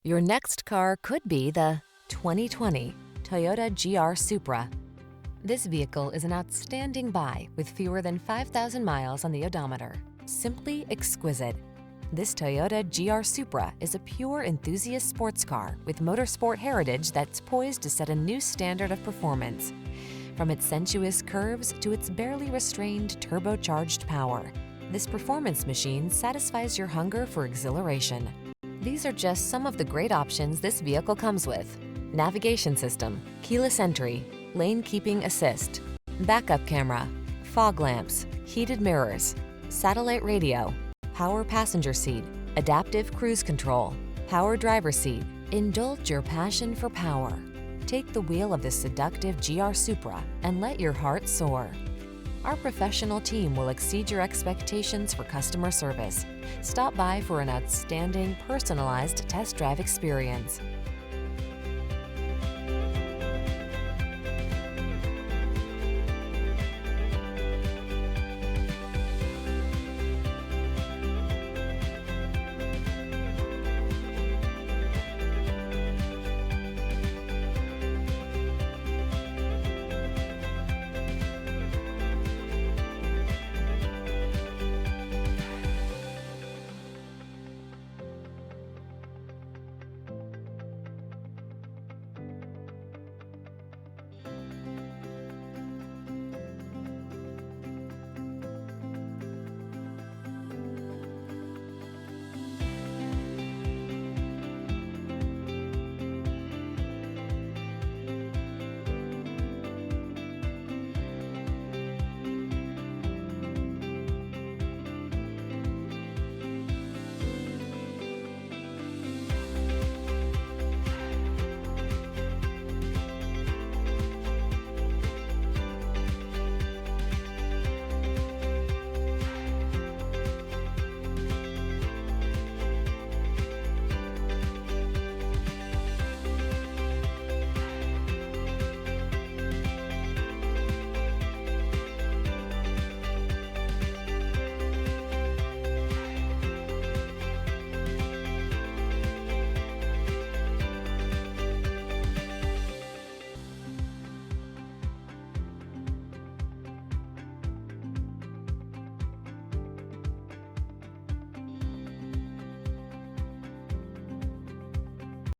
Your next car could be the 2020 Toyota GR Supra. This vehicle is an outstanding buy with fewer than 5,000 miles on the odometer. Simply exquisite. This Toyota GR Supra is a pure enthusiast sports car with motorsport heritage that's poised to set a new standard of performance. From its sensuous curves to its barely restrained turbocharged power, this performance machine satisfies your hunger for exhilaration. These are just some of the great options this vehicle comes with: navigation system, keyless entry, lane keeping assist, backup camera, fog lamps, heated mirrors, satellite radio, power passenger seat, adaptive cruise control, power driver seat. Indulge your passion for power. Take the wheel of the seductive GR Supra and let your heart soar. Our professional team will exceed your expectations for customer service. Stop by for an outstanding, personalized test drive experience.